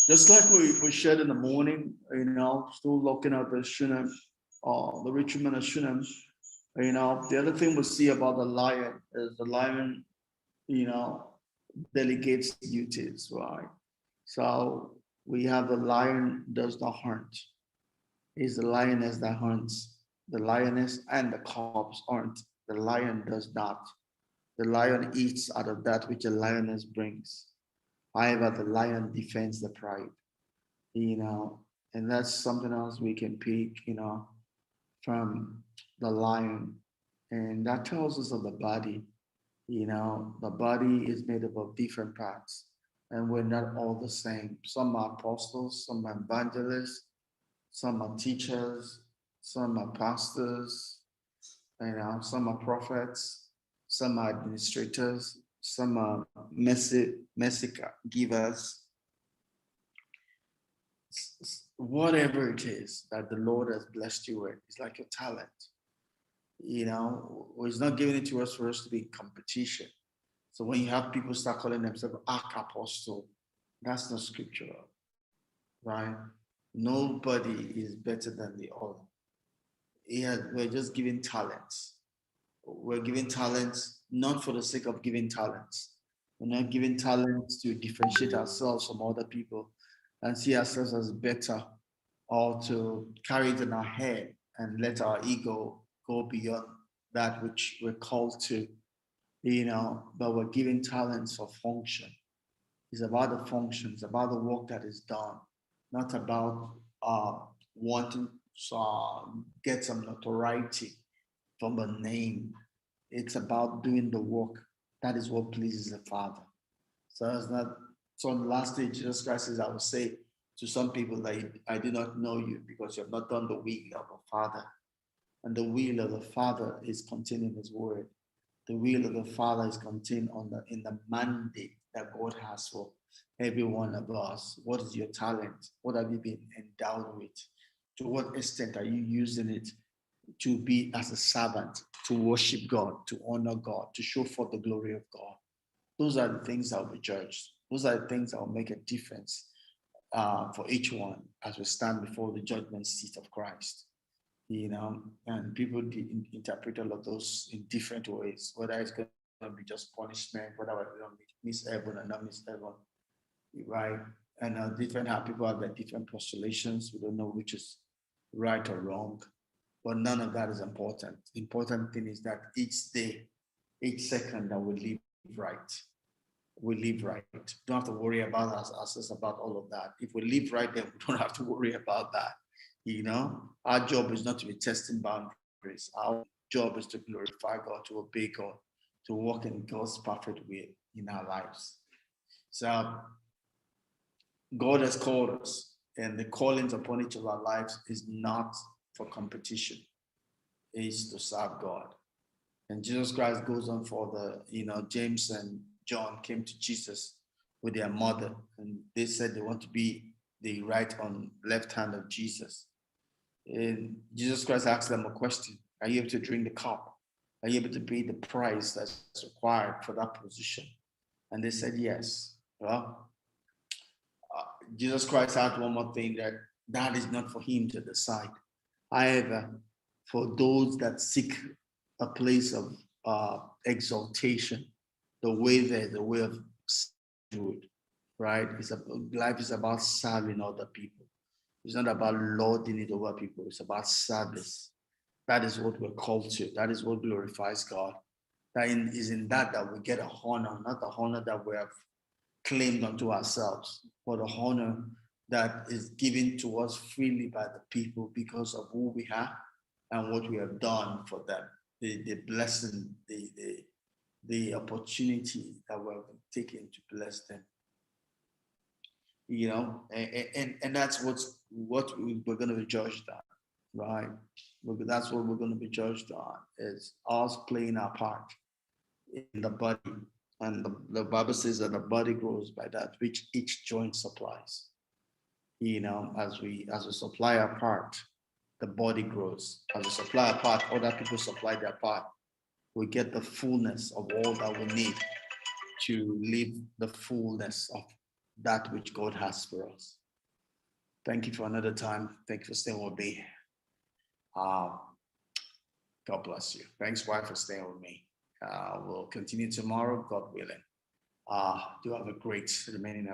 Just like we shared in the morning, still looking at the Shunem, the rich woman of Shunem. The other thing we see about the lion is the lion, you know, delegates duties, right? So we have the lion does not hunt. It's the lioness that hunts. The lioness and the cubs aren't. The lion does not. The lion eats out of that which the lioness brings. However, the lion defends the pride, you know, and that's something else we can pick, from the lion. And that tells us of the body. The body is made up of different parts, and we're not all the same. Some are apostles, some are evangelists, some are teachers, some are pastors, some are prophets, some are administrators, some are message givers. Whatever it is that the Lord has blessed you with, it's like your talent. He's not giving it to us for us to be in competition. So when you have people start calling themselves arch apostle, that's not scriptural, right? Nobody is better than the other. We're just giving talents. We're giving talents not for the sake of giving talents. We're not giving talents to differentiate ourselves from other people and see ourselves as better, or to carry it in our head and let our ego go beyond that which we're called to, but we're giving talents for function. It's about the function, it's about the work that is done, not about wanting to get some notoriety from a name. It's about doing the work. That is what pleases the Father. So it's not. So on the last day, Jesus Christ says, "I will say to some people that I do not know you because you have not done the will of the Father." And the will of the Father is contained in His Word. The will of the Father is contained in the mandate that God has for every one of us. What is your talent? What have you been endowed with? To what extent are you using it to be as a servant, to worship God, to honor God, to show forth the glory of God? Those are the things that will be judged. Those are the things that will make a difference for each one as we stand before the judgment seat of Christ. And people interpret all of those in different ways, whether it's going to be just punishment, whether we're going to miss heaven or not miss heaven, right? And people have their different postulations. We don't know which is right or wrong, but none of that is important. The important thing is that each day, each second that we live right, we live right. We don't have to worry about ourselves about all of that. If we live right, then we don't have to worry about that. Our job is not to be testing boundaries. Our job is to glorify God, to obey God, to walk in God's perfect will in our lives. So God has called us, and the callings upon each of our lives is not for competition. It is to serve God. And Jesus Christ goes on for James and John came to Jesus with their mother, and they said they want to be the right on left hand of Jesus. And Jesus Christ asked them a question: are you able to drink the cup? Are you able to pay the price that's required for that position? And they said yes. Well, Jesus Christ had one more thing, that is not for him to decide. However, for those that seek a place of exaltation, the way there, the way of good, right? Life is about serving other people. It's not about lording it over people. It's about service. That is what we're called to. That is what glorifies God. That is in that we get a honor, not the honor that we have claimed unto ourselves, but a honor that is given to us freely by the people because of who we are and what we have done for them. The blessing, the opportunity that we're taken to bless them. And that's what we're going to be judged on, right? That's what we're going to be judged on, is us playing our part in the body. And the Bible says that the body grows by that which each joint supplies. As we supply our part, the body grows. As we supply our part, other people supply their part. We get the fullness of all that we need to live the fullness of that which God has for us. Thank you for another time. Thank you for staying with me. Uh, God bless you. Thanks, wife, for staying with me. We'll continue tomorrow, God willing. Do have a great remaining